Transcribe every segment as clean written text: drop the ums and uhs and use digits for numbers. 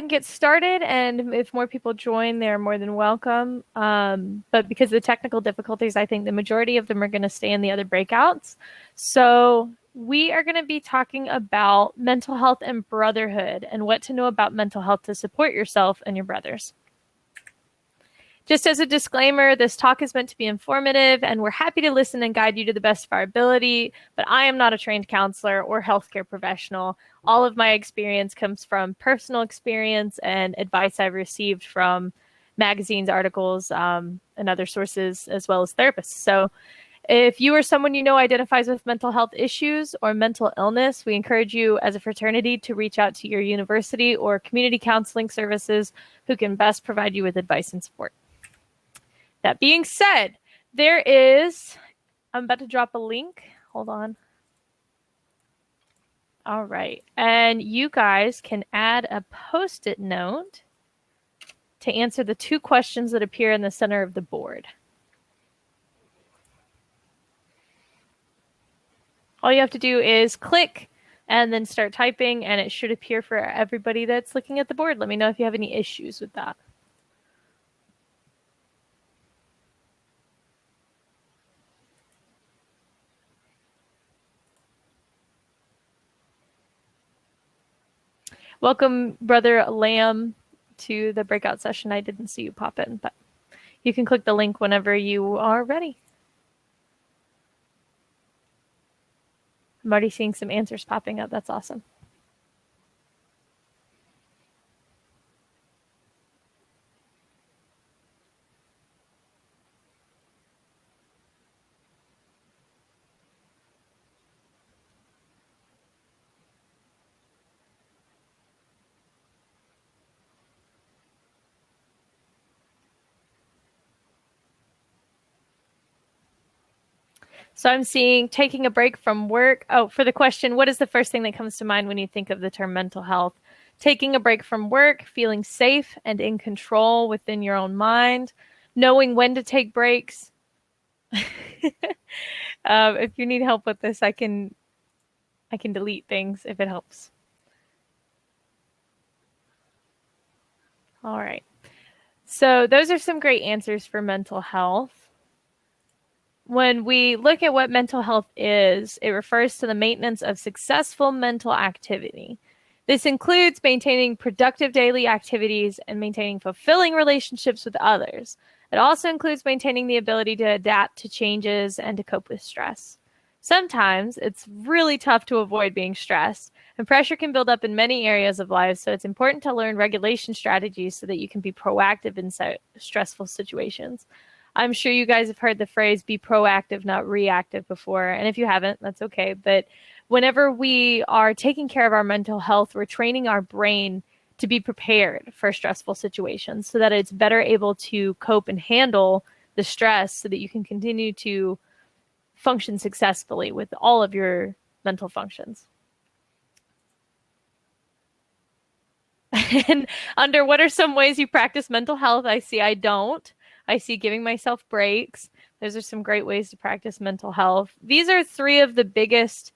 and get started, and if more people join, they're more than welcome. But because of the technical difficulties, I think the majority of them are going to stay in the other breakouts. So we are going to be talking about mental health and brotherhood and what to know about mental health to support yourself and your brothers. Just as a disclaimer, this talk is meant to be informative, and we're happy to listen and guide you to the best of our ability, but I am not a trained counselor or healthcare professional. All of my experience comes from personal experience and advice I've received from magazines, articles, and other sources, as well as therapists. So if you or someone you know identifies with mental health issues or mental illness, we encourage you as a fraternity to reach out to your university or community counseling services who can best provide you with advice and support. That being said, I'm about to drop a link. Hold on. All right. And you guys can add a Post-it note to answer the 2 questions that appear in the center of the board. All you have to do is click and then start typing, and it should appear for everybody that's looking at the board. Let me know if you have any issues with that. Welcome, Brother Lamb, to the breakout session. I didn't see you pop in, but you can click the link whenever you are ready. I'm already seeing some answers popping up. That's awesome. So I'm seeing taking a break from work. Oh, for the question, what is the first thing that comes to mind when you think of the term mental health? Taking a break from work, feeling safe and in control within your own mind, knowing when to take breaks. If you need help with this, I can delete things if it helps. All right. So those are some great answers for mental health. When we look at what mental health is, it refers to the maintenance of successful mental activity. This includes maintaining productive daily activities and maintaining fulfilling relationships with others. It also includes maintaining the ability to adapt to changes and to cope with stress. Sometimes it's really tough to avoid being stressed, and pressure can build up in many areas of life, so it's important to learn regulation strategies so that you can be proactive in stressful situations. I'm sure you guys have heard the phrase be proactive, not reactive before. And if you haven't, that's okay. But whenever we are taking care of our mental health, we're training our brain to be prepared for stressful situations so that it's better able to cope and handle the stress so that you can continue to function successfully with all of your mental functions. And under what are some ways you practice mental health? I see I don't. I see giving myself breaks. Those are some great ways to practice mental health. These are 3 of the biggest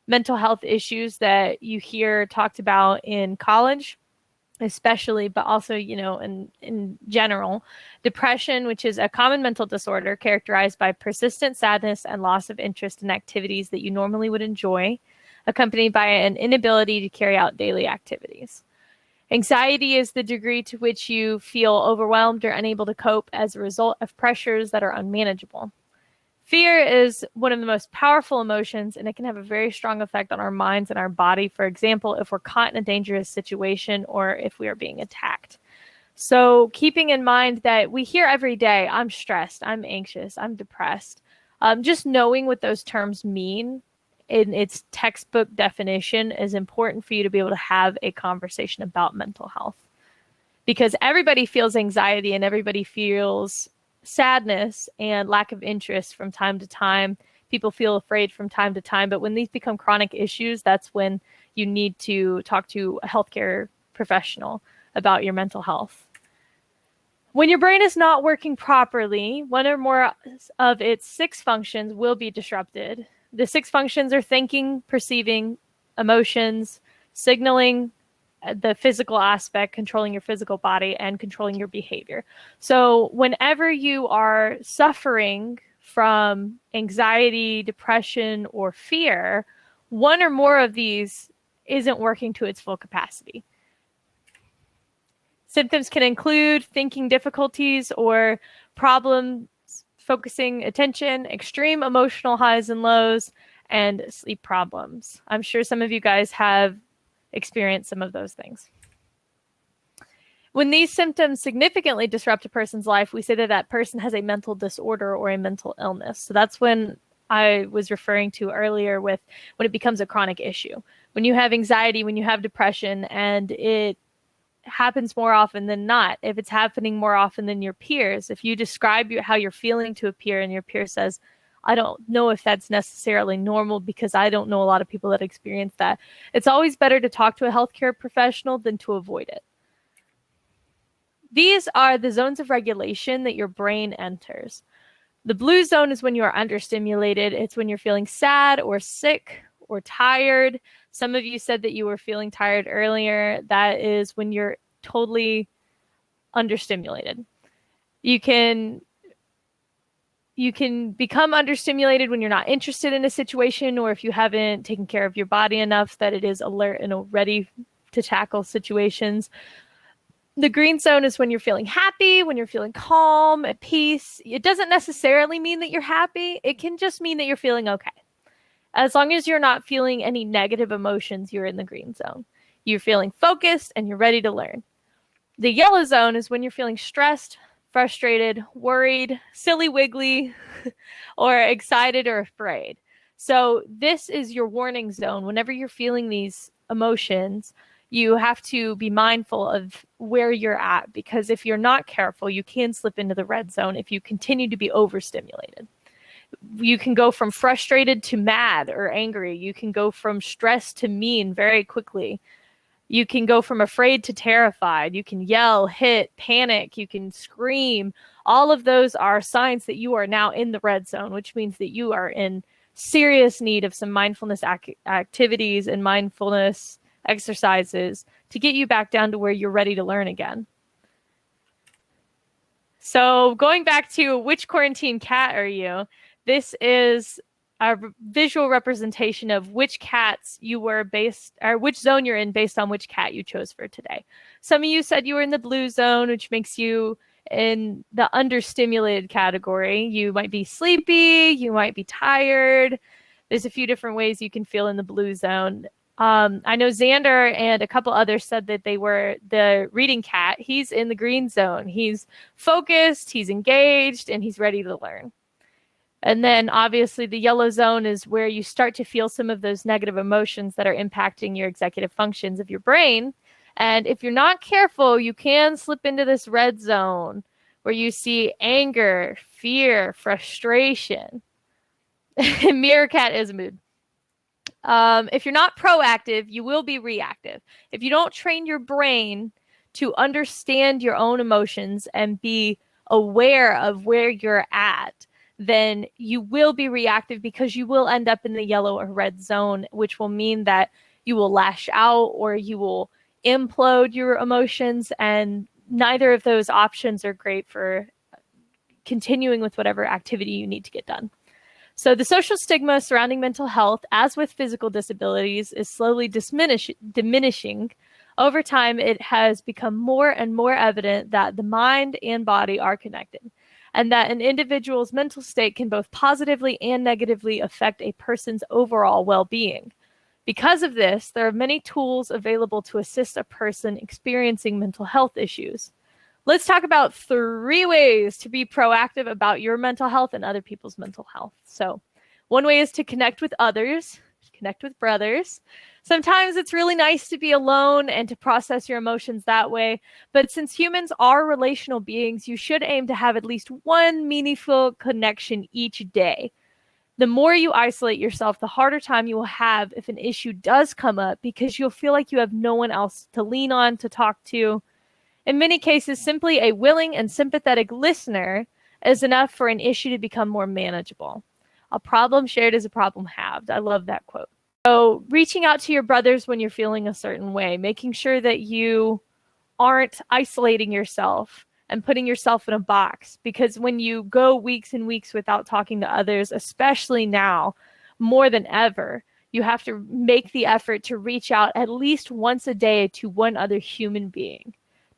mental health issues that you hear talked about in college, especially, but also, in general. Depression, which is a common mental disorder characterized by persistent sadness and loss of interest in activities that you normally would enjoy, accompanied by an inability to carry out daily activities. Anxiety is the degree to which you feel overwhelmed or unable to cope as a result of pressures that are unmanageable. Fear is one of the most powerful emotions, and it can have a very strong effect on our minds and our body. For example, if we're caught in a dangerous situation or if we are being attacked. So keeping in mind that we hear every day, I'm stressed, I'm anxious, I'm depressed. Just knowing what those terms mean in its textbook definition is important for you to be able to have a conversation about mental health, because everybody feels anxiety and everybody feels sadness and lack of interest from time to time. People feel afraid from time to time, but when these become chronic issues, that's when you need to talk to a healthcare professional about your mental health. When your brain is not working properly, one or more of its 6 functions will be disrupted. The 6 functions are thinking, perceiving, emotions, signaling, the physical aspect, controlling your physical body and controlling your behavior. So whenever you are suffering from anxiety, depression, or fear, one or more of these isn't working to its full capacity. Symptoms can include thinking difficulties or problems focusing attention, extreme emotional highs and lows, and sleep problems. I'm sure some of you guys have experienced some of those things. When these symptoms significantly disrupt a person's life, we say that that person has a mental disorder or a mental illness. So that's when I was referring to earlier with when it becomes a chronic issue. When you have anxiety, when you have depression, and it happens more often than not, if it's happening more often than your peers, if you describe how you're feeling to a peer and your peer says, I don't know if that's necessarily normal because I don't know a lot of people that experience that, it's always better to talk to a healthcare professional than to avoid it. These are the zones of regulation that your brain enters. The blue zone is when you are understimulated. It's when you're feeling sad or sick or tired. Some of you said that you were feeling tired earlier. That is when you're totally understimulated. You can become understimulated when you're not interested in a situation, or if you haven't taken care of your body enough that it is alert and ready to tackle situations. The green zone is when you're feeling happy, when you're feeling calm, at peace. It doesn't necessarily mean that you're happy. It can just mean that you're feeling okay. As long as you're not feeling any negative emotions, you're in the green zone. You're feeling focused and you're ready to learn. The yellow zone is when you're feeling stressed, frustrated, worried, silly wiggly, or excited or afraid. So this is your warning zone. Whenever you're feeling these emotions, you have to be mindful of where you're at, because if you're not careful, you can slip into the red zone if you continue to be overstimulated. You can go from frustrated to mad or angry. You can go from stressed to mean very quickly. You can go from afraid to terrified. You can yell, hit, panic. You can scream. All of those are signs that you are now in the red zone, which means that you are in serious need of some mindfulness activities and mindfulness exercises to get you back down to where you're ready to learn again. So going back to which quarantine cat are you? This is a visual representation of which cats you were based, or which zone you're in based on which cat you chose for today. Some of you said you were in the blue zone, which makes you in the understimulated category. You might be sleepy, you might be tired. There's a few different ways you can feel in the blue zone. I know Xander and a couple others said that they were the reading cat. He's in the green zone. He's focused, he's engaged, and he's ready to learn. And then obviously the yellow zone is where you start to feel some of those negative emotions that are impacting your executive functions of your brain. And if you're not careful, you can slip into this red zone where you see anger, fear, frustration. Meerkat is a mood. If you're not proactive, you will be reactive. If you don't train your brain to understand your own emotions and be aware of where you're at, then you will be reactive, because you will end up in the yellow or red zone, which will mean that you will lash out or you will implode your emotions. And neither of those options are great for continuing with whatever activity you need to get done. So the social stigma surrounding mental health, as with physical disabilities, is slowly diminishing. Over time, it has become more and more evident that the mind and body are connected, and that an individual's mental state can both positively and negatively affect a person's overall well-being. Because of this, there are many tools available to assist a person experiencing mental health issues. Let's talk about 3 ways to be proactive about your mental health and other people's mental health. So one way is to connect with others, connect with brothers. Sometimes it's really nice to be alone and to process your emotions that way. But since humans are relational beings, you should aim to have at least one meaningful connection each day. The more you isolate yourself, the harder time you will have if an issue does come up, because you'll feel like you have no one else to lean on, to talk to. In many cases, simply a willing and sympathetic listener is enough for an issue to become more manageable. A problem shared is a problem halved. I love that quote. So reaching out to your brothers when you're feeling a certain way, making sure that you aren't isolating yourself and putting yourself in a box, because when you go weeks and weeks without talking to others, especially now more than ever, you have to make the effort to reach out at least once a day to one other human being,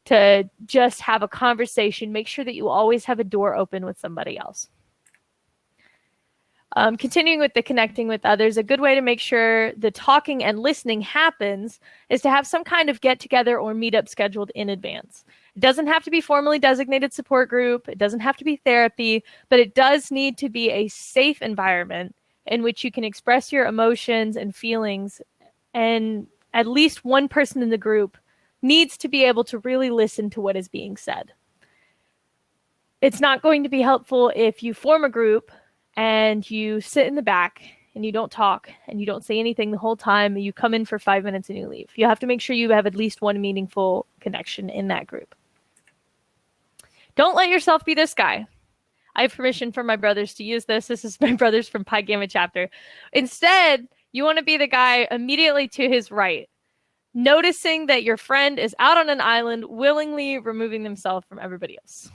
to just have a conversation. Make sure that you always have a door open with somebody else. Continuing with the connecting with others, a good way to make sure the talking and listening happens is to have some kind of get together or meetup scheduled in advance. It doesn't have to be formally designated support group. It doesn't have to be therapy, but it does need to be a safe environment in which you can express your emotions and feelings. And at least one person in the group needs to be able to really listen to what is being said. It's not going to be helpful if you form a group and you sit in the back and you don't talk and you don't say anything the whole time. You come in for 5 minutes and you leave. You have to make sure you have at least one meaningful connection in that group. Don't let yourself be this guy. I have permission from my brothers to use this. This is my brothers from Pi Gamma chapter. Instead, you want to be the guy immediately to his right, noticing that your friend is out on an island, willingly removing themselves from everybody else.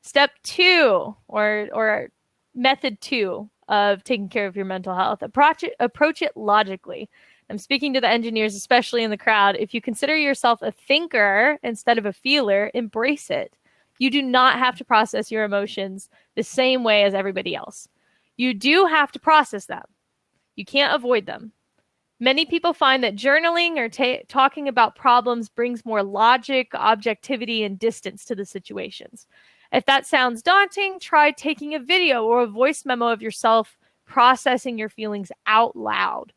Step 2, or method 2 of taking care of your mental health, approach it logically. I'm speaking to the engineers, especially in the crowd. If you consider yourself a thinker instead of a feeler, embrace it. You do not have to process your emotions the same way as everybody else. You do have to process them. You can't avoid them. Many people find that journaling or talking about problems brings more logic, objectivity, and distance to the situations. If that sounds daunting, try taking a video or a voice memo of yourself processing your feelings out loud.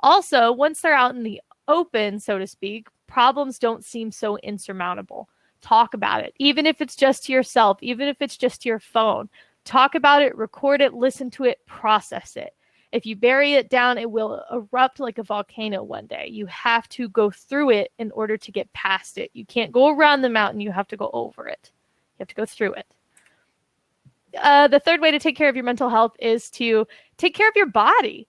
Also, once they're out in the open, so to speak, problems don't seem so insurmountable. Talk about it, even if it's just to yourself, even if it's just to your phone. Talk about it, record it, listen to it, process it. If you bury it down, it will erupt like a volcano one day. You have to go through it in order to get past it. You can't go around the mountain. You have to go over it. You have to go through it. The third way to take care of your mental health is to take care of your body.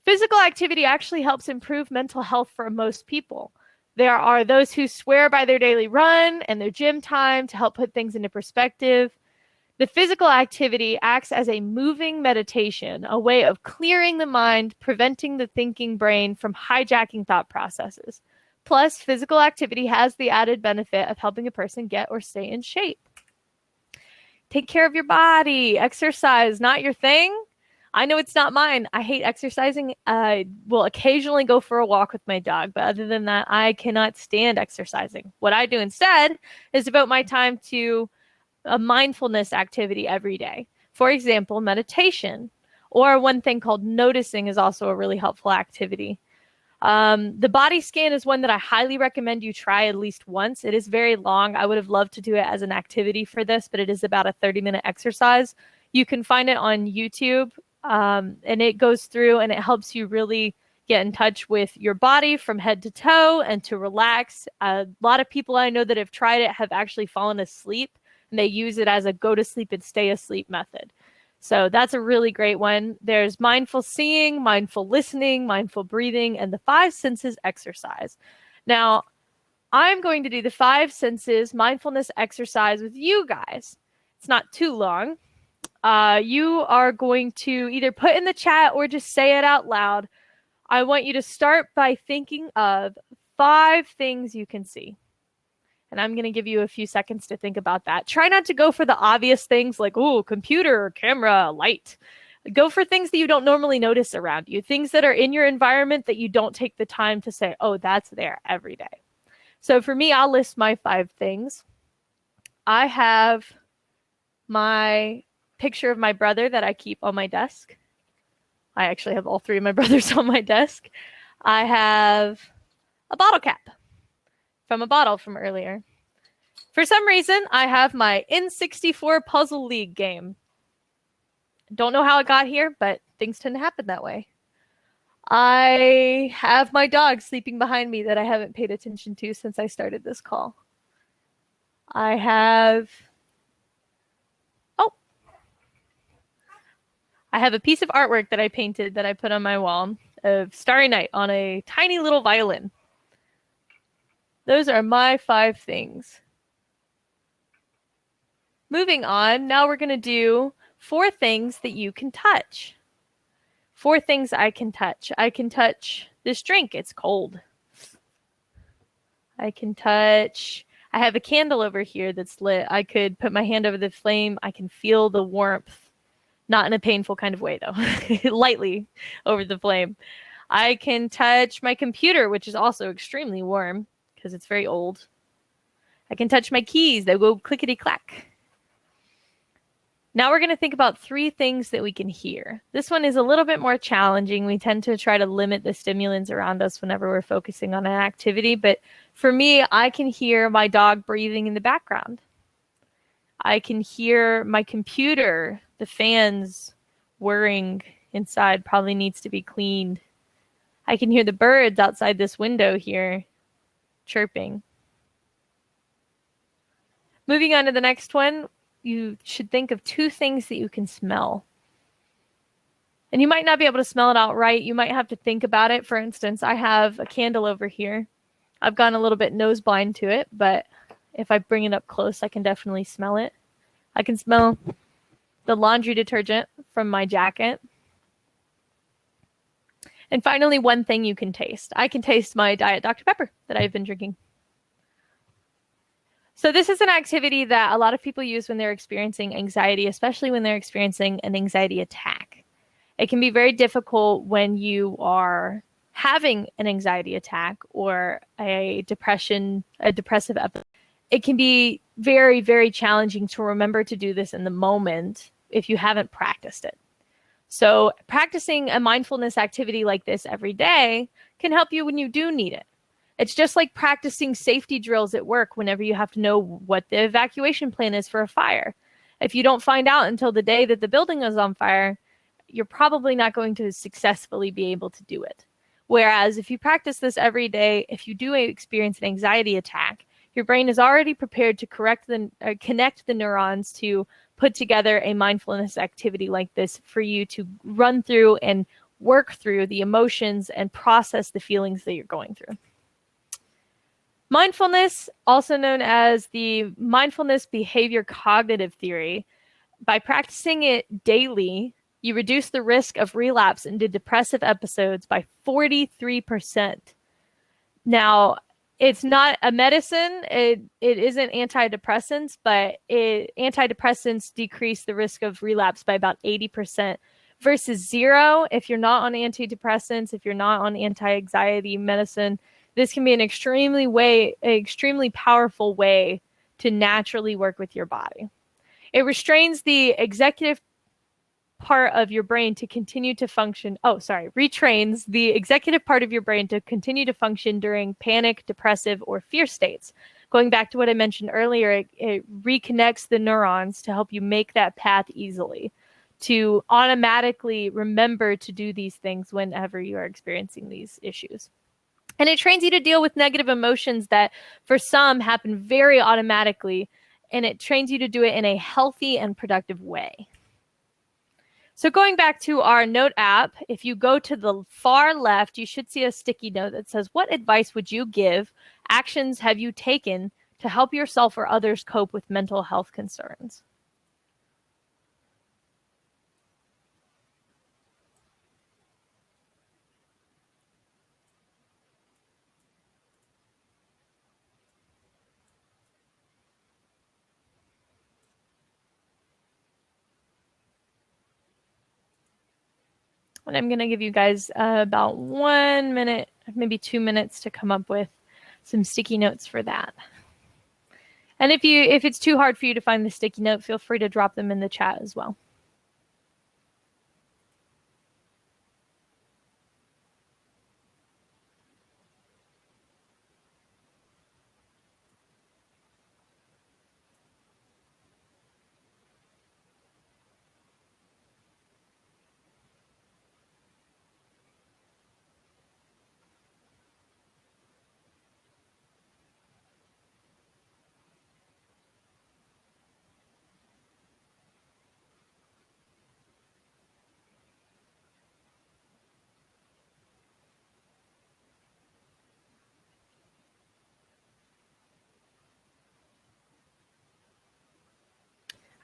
Physical activity actually helps improve mental health for most people. There are those who swear by their daily run and their gym time to help put things into perspective. The physical activity acts as a moving meditation, a way of clearing the mind, preventing the thinking brain from hijacking thought processes. Plus, physical activity has the added benefit of helping a person get or stay in shape. Take care of your body. Exercise, not your thing? I know it's not mine. I hate exercising. I will occasionally go for a walk with my dog, but other than that, I cannot stand exercising. What I do instead is devote my time to a mindfulness activity every day. For example, meditation, or one thing called noticing is also a really helpful activity. The body scan is one that I highly recommend you try at least once. It is very long. I would have loved to do it as an activity for this, but it is about a 30-minute exercise. You can find it on YouTube, and it goes through and it helps you really get in touch with your body from head to toe and to relax. A lot of people I know that have tried it have actually fallen asleep, and they use it as a go to sleep and stay asleep method. So that's a really great one. There's mindful seeing, mindful listening, mindful breathing, and the 5 senses exercise. Now, I'm going to do the 5 senses mindfulness exercise with you guys. It's not too long. You are going to either put in the chat or just say it out loud. I want you to start by thinking of 5 things you can see. And I'm going to give you a few seconds to think about that. Try not to go for the obvious things like, oh, computer, camera, light. Go for things that you don't normally notice around you, things that are in your environment that you don't take the time to say, oh, that's there every day. So for me, I'll list my 5 things. I have my picture of my brother that I keep on my desk. I actually have all 3 of my brothers on my desk. I have a bottle cap from a bottle from earlier. For some reason, I have my N64 Puzzle League game. Don't know how it got here, but things tend to happen that way. I have my dog sleeping behind me that I haven't paid attention to since I started this call. I have a piece of artwork that I painted that I put on my wall of Starry Night on a tiny little violin. Those are my 5 things. Moving on, now we're going to do 4 things that you can touch. 4 things I can touch. I can touch this drink. It's cold. I can touch. I have a candle over here that's lit. I could put my hand over the flame. I can feel the warmth, not in a painful kind of way, though, lightly over the flame. I can touch my computer, which is also extremely warm because it's very old. I can touch my keys. They go clickety clack. Now we're going to think about 3 things that we can hear. This one is a little bit more challenging. We tend to try to limit the stimulants around us whenever we're focusing on an activity. But for me, I can hear my dog breathing in the background. I can hear my computer, the fans whirring inside probably needs to be cleaned. I can hear the birds outside this window here chirping. Moving on to the next one, you should think of 2 things that you can smell. And you might not be able to smell it outright. You might have to think about it. For instance, I have a candle over here. I've gone a little bit nose blind to it, but if I bring it up close, I can definitely smell it. I can smell the laundry detergent from my jacket. And finally, one thing you can taste. I can taste my Diet Dr. Pepper that I've been drinking. So this is an activity that a lot of people use when they're experiencing anxiety, especially when they're experiencing an anxiety attack. It can be very difficult when you are having an anxiety attack or a depressive episode. It can be very, very challenging to remember to do this in the moment if you haven't practiced it. So practicing a mindfulness activity like this every day can help you when you do need it. It's just like practicing safety drills at work whenever you have to know what the evacuation plan is for a fire. If you don't find out until the day that the building is on fire, you're probably not going to successfully be able to do it. Whereas if you practice this every day, if you do experience an anxiety attack, your brain is already prepared to connect the neurons to put together a mindfulness activity like this for you to run through and work through the emotions and process the feelings that you're going through. Mindfulness, also known as the mindfulness behavior cognitive theory, by practicing it daily, you reduce the risk of relapse into depressive episodes by 43%. Now, it's not a medicine. It isn't antidepressants, but antidepressants decrease the risk of relapse by about 80% versus 0 if you're not on antidepressants, if you're not on anti-anxiety medicine. This can be an extremely powerful way to naturally work with your body. It restrains the executive part of your brain to continue to function. Retrains the executive part of your brain to continue to function during panic, depressive, or fear states. Going back to what I mentioned earlier, it reconnects the neurons to help you make that path easily, to automatically remember to do these things whenever you are experiencing these issues. And it trains you to deal with negative emotions that for some happen very automatically, and it trains you to do it in a healthy and productive way. So going back to our note app, if you go to the far left, you should see a sticky note that says, what advice would you give? Actions have you taken to help yourself or others cope with mental health concerns? And I'm going to give you guys about 1 minute, maybe 2 minutes to come up with some sticky notes for that. And if it's too hard for you to find the sticky note, feel free to drop them in the chat as well.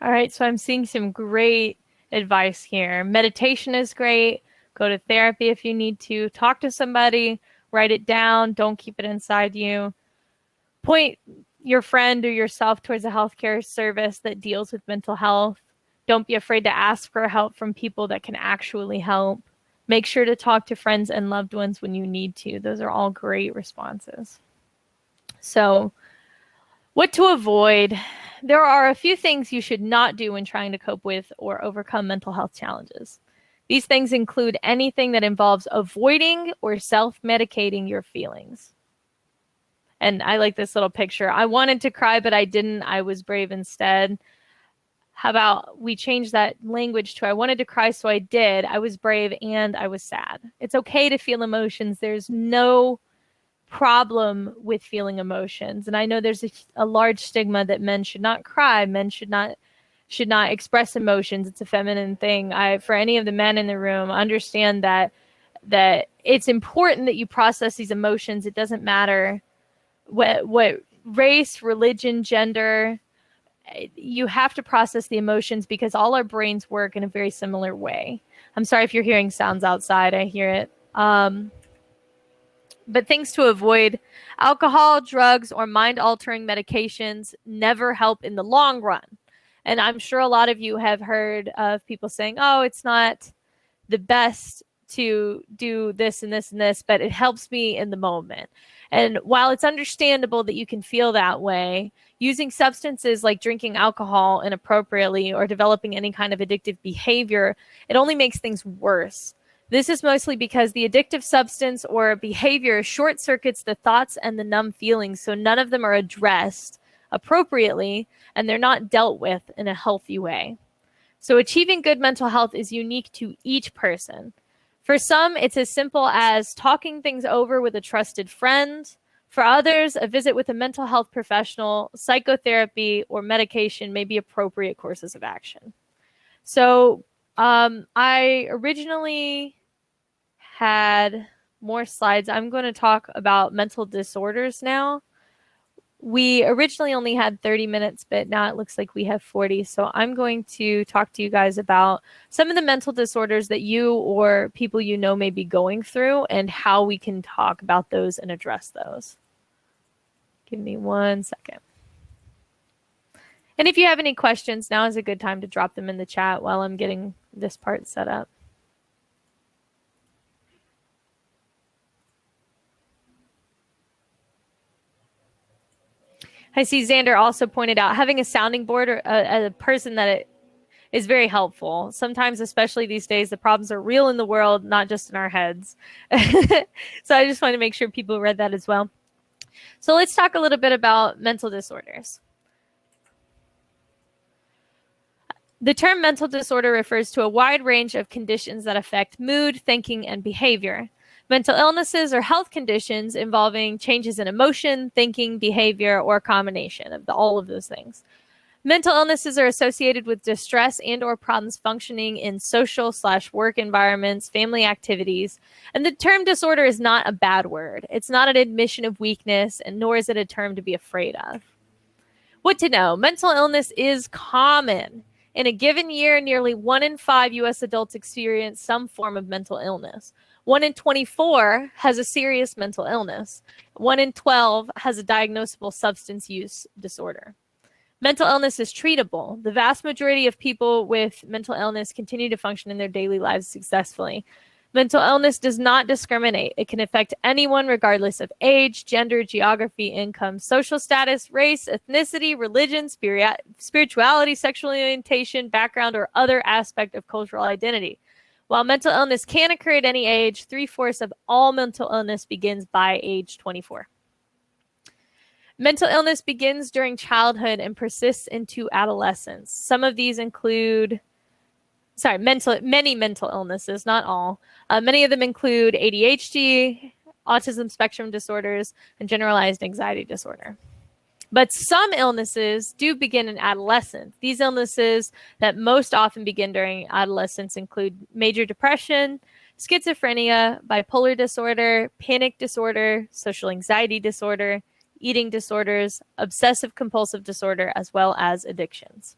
All right, so I'm seeing some great advice here. Meditation is great. Go to therapy if you need to. Talk to somebody, write it down. Don't keep it inside you. Point your friend or yourself towards a healthcare service that deals with mental health. Don't be afraid to ask for help from people that can actually help. Make sure to talk to friends and loved ones when you need to. Those are all great responses. So, what to avoid? There are a few things you should not do when trying to cope with or overcome mental health challenges. These things include anything that involves avoiding or self-medicating your feelings. And I like this little picture. I wanted to cry, but I didn't. I was brave instead. How about we change that language to I wanted to cry, so I did. I was brave and I was sad. It's okay to feel emotions. There's no problem with feeling emotions. And I know there's a large stigma that men should not cry, men should not express emotions. It's a feminine thing. For any of the men in the room, understand that it's important that you process these emotions. It doesn't matter what race, religion, gender. You have to process the emotions because all our brains work in a very similar way. I'm sorry if you're hearing sounds outside. I hear it. But things to avoid: alcohol, drugs, or mind-altering medications never help in the long run. And I'm sure a lot of you have heard of people saying, oh, it's not the best to do this and this and this, but it helps me in the moment. And while it's understandable that you can feel that way, using substances like drinking alcohol inappropriately or developing any kind of addictive behavior, it only makes things worse. This is mostly because the addictive substance or behavior short circuits the thoughts and the numb feelings, so none of them are addressed appropriately and they're not dealt with in a healthy way. So achieving good mental health is unique to each person. For some, it's as simple as talking things over with a trusted friend. For others, a visit with a mental health professional, psychotherapy, or medication may be appropriate courses of action. So I originally had more slides. I'm going to talk about mental disorders now. We originally only had 30 minutes, but now it looks like we have 40. So I'm going to talk to you guys about some of the mental disorders that you or people you know may be going through and how we can talk about those and address those. Give me 1 second. And if you have any questions, now is a good time to drop them in the chat while I'm getting this part set up. I see Xander also pointed out having a sounding board or a person that is very helpful. Sometimes, especially these days, the problems are real in the world, not just in our heads. So I just want to make sure people read that as well. So let's talk a little bit about mental disorders. The term mental disorder refers to a wide range of conditions that affect mood, thinking, and behavior. Mental illnesses are health conditions involving changes in emotion, thinking, behavior, or a combination of all of those things. Mental illnesses are associated with distress and or problems functioning in social/work environments, family activities. And the term disorder is not a bad word. It's not an admission of weakness, and nor is it a term to be afraid of. What to know? Mental illness is common. In a given year, nearly 1 in 5 U.S. adults experience some form of mental illness. 1 in 24 has a serious mental illness. 1 in 12 has a diagnosable substance use disorder. Mental illness is treatable. The vast majority of people with mental illness continue to function in their daily lives successfully. Mental illness does not discriminate. It can affect anyone regardless of age, gender, geography, income, social status, race, ethnicity, religion, spirituality, sexual orientation, background, or other aspect of cultural identity. While mental illness can occur at any age, 3/4 of all mental illness begins by age 24. Mental illness begins during childhood and persists into adolescence. Some of these include many mental illnesses, not all. Many of them include ADHD, autism spectrum disorders, and generalized anxiety disorder. But some illnesses do begin in adolescence. These illnesses that most often begin during adolescence include major depression, schizophrenia, bipolar disorder, panic disorder, social anxiety disorder, eating disorders, obsessive compulsive disorder, as well as addictions.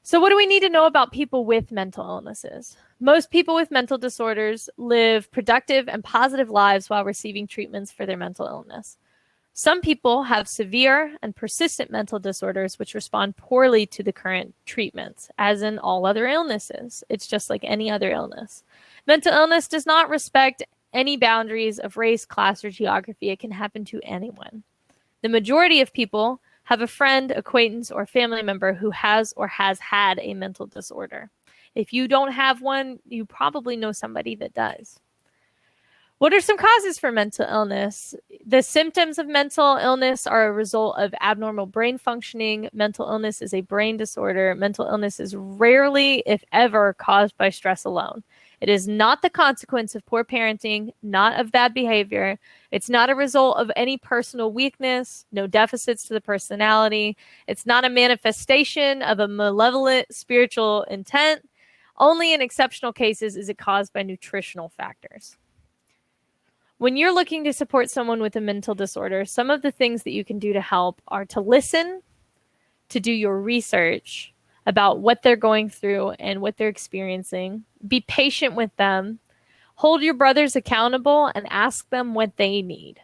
So what do we need to know about people with mental illnesses? Most people with mental disorders live productive and positive lives while receiving treatments for their mental illness. Some people have severe and persistent mental disorders which respond poorly to the current treatments, as in all other illnesses. It's just like any other illness. Mental illness does not respect any boundaries of race, class, or geography. It can happen to anyone. The majority of people have a friend, acquaintance, or family member who has or has had a mental disorder. If you don't have one, you probably know somebody that does. What are some causes for mental illness? The symptoms of mental illness are a result of abnormal brain functioning. Mental illness is a brain disorder. Mental illness is rarely, if ever, caused by stress alone. It is not the consequence of poor parenting, not of bad behavior. It's not a result of any personal weakness, no deficits to the personality. It's not a manifestation of a malevolent spiritual intent. Only in exceptional cases is it caused by nutritional factors. When you're looking to support someone with a mental disorder, some of the things that you can do to help are to listen, to do your research about what they're going through and what they're experiencing. Be patient with them. Hold your brothers accountable and ask them what they need.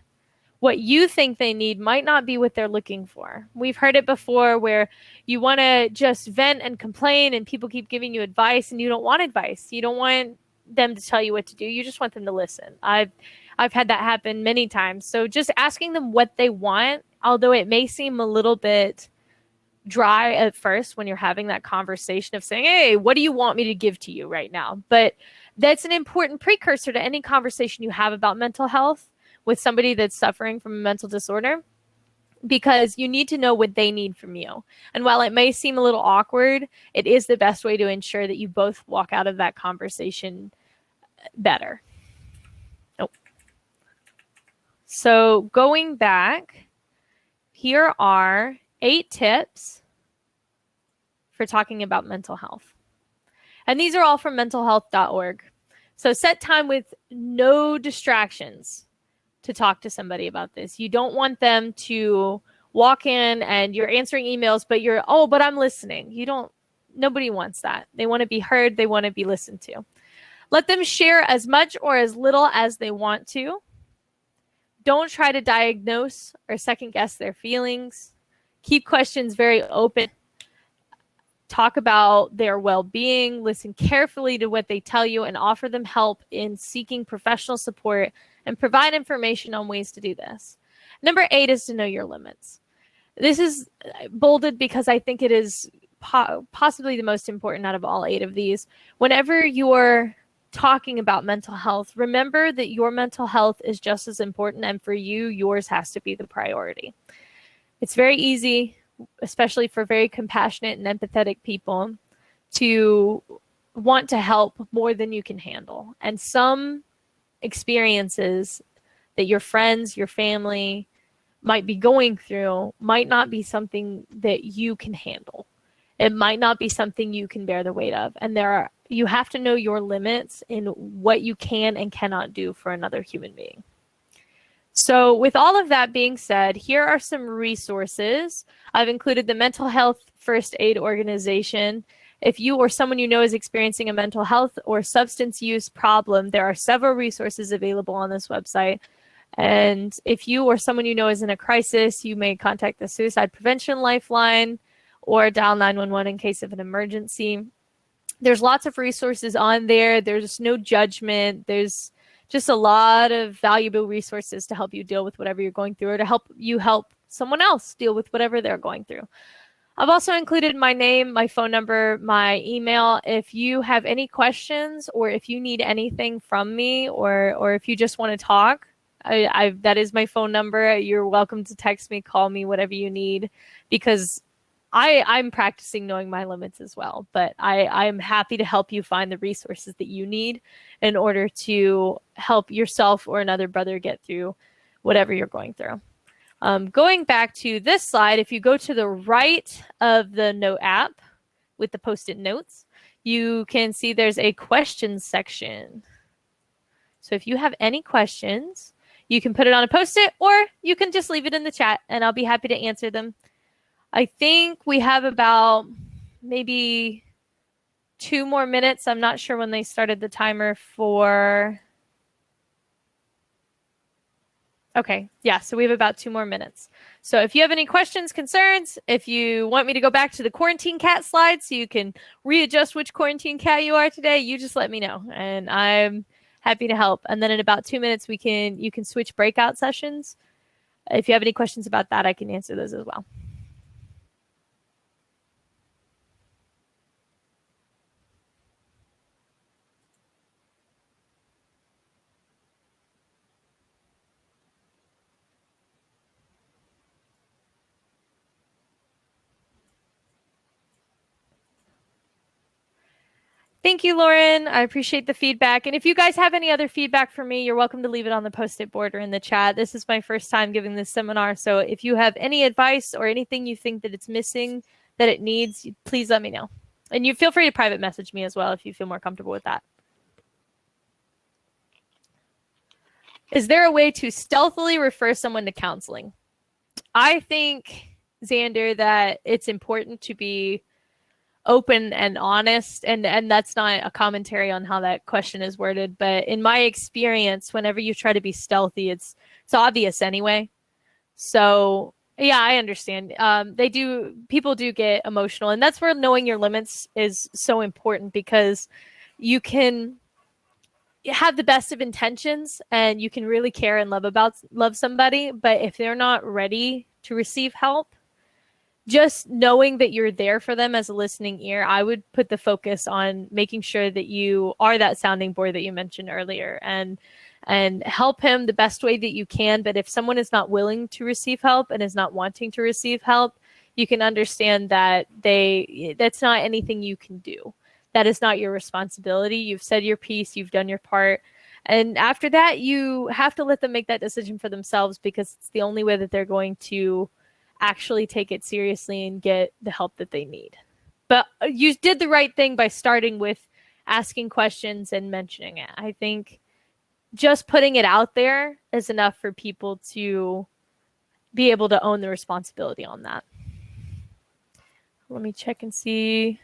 What you think they need might not be what they're looking for. We've heard it before where you want to just vent and complain and people keep giving you advice and you don't want advice. You don't want them to tell you what to do. You just want them to listen. I've had that happen many times. So just asking them what they want, although it may seem a little bit dry at first when you're having that conversation of saying, hey, what do you want me to give to you right now? But that's an important precursor to any conversation you have about mental health with somebody that's suffering from a mental disorder, because you need to know what they need from you. And while it may seem a little awkward, it is the best way to ensure that you both walk out of that conversation better. So going back, here are 8 tips for talking about mental health. And these are all from mentalhealth.org. So set time with no distractions to talk to somebody about this. You don't want them to walk in and you're answering emails, but but I'm listening. Nobody wants that. They want to be heard. They want to be listened to. Let them share as much or as little as they want to. Don't try to diagnose or second guess their feelings. Keep questions very open. Talk about their well-being. Listen carefully to what they tell you and offer them help in seeking professional support and provide information on ways to do this. Number 8 is to know your limits. This is bolded because I think it is possibly the most important out of all 8 of these. Whenever you're talking about mental health, remember that your mental health is just as important, and for you, yours has to be the priority. It's very easy, especially for very compassionate and empathetic people, to want to help more than you can handle. And some experiences that your friends, your family might be going through might not be something that you can handle. It might not be something you can bear the weight of. And you have to know your limits in what you can and cannot do for another human being. So with all of that being said, here are some resources. I've included the Mental Health First Aid Organization. If you or someone you know is experiencing a mental health or substance use problem, there are several resources available on this website. And if you or someone you know is in a crisis, you may contact the Suicide Prevention Lifeline or dial 911 in case of an emergency. There's lots of resources on there. There's no judgment. There's just a lot of valuable resources to help you deal with whatever you're going through, or to help you help someone else deal with whatever they're going through. I've also included my name, my phone number, my email. If you have any questions or if you need anything from me, or if you just want to talk, that is my phone number. You're welcome to text me, call me, whatever you need, because I'm practicing knowing my limits as well. But I'm happy to help you find the resources that you need in order to help yourself or another brother get through whatever you're going through. Going back to this slide, if you go to the right of the note app with the post-it notes, you can see there's a questions section. So if you have any questions, you can put it on a post-it, or you can just leave it in the chat and I'll be happy to answer them. I think we have about maybe 2 more minutes. I'm not sure when they started the timer for. Okay, yeah, so we have about 2 more minutes. So if you have any questions, concerns, if you want me to go back to the quarantine cat slide so you can readjust which quarantine cat you are today, you just let me know, and I'm happy to help. And then in about 2 minutes, you can switch breakout sessions. If you have any questions about that, I can answer those as well. Thank you, Lauren. I appreciate the feedback. And if you guys have any other feedback for me, you're welcome to leave it on the post-it board or in the chat. This is my first time giving this seminar. So if you have any advice or anything you think that it's missing, that it needs, please let me know. And you feel free to private message me as well if you feel more comfortable with that. Is there a way to stealthily refer someone to counseling? I think, Xander, that it's important to be open and honest, and that's not a commentary on how that question is worded, but in my experience, whenever you try to be stealthy, it's obvious anyway. So yeah, I understand. People do get emotional, and that's where knowing your limits is so important, because you can have the best of intentions and you can really care and love somebody, but if they're not ready to receive help, just knowing that you're there for them as a listening ear, I would put the focus on making sure that you are that sounding board that you mentioned earlier, and help him the best way that you can. But if someone is not willing to receive help and is not wanting to receive help, you can understand that that's not anything you can do. That is not your responsibility. You've said your piece, you've done your part. And after that, you have to let them make that decision for themselves, because it's the only way that they're going to actually take it seriously and get the help that they need. But you did the right thing by starting with asking questions and mentioning it. I think just putting it out there is enough for people to be able to own the responsibility on that. Let me check and see.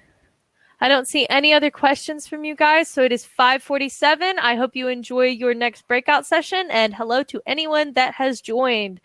I don't see any other questions from you guys, so it is 5:47. I hope you enjoy your next breakout session, and hello to anyone that has joined.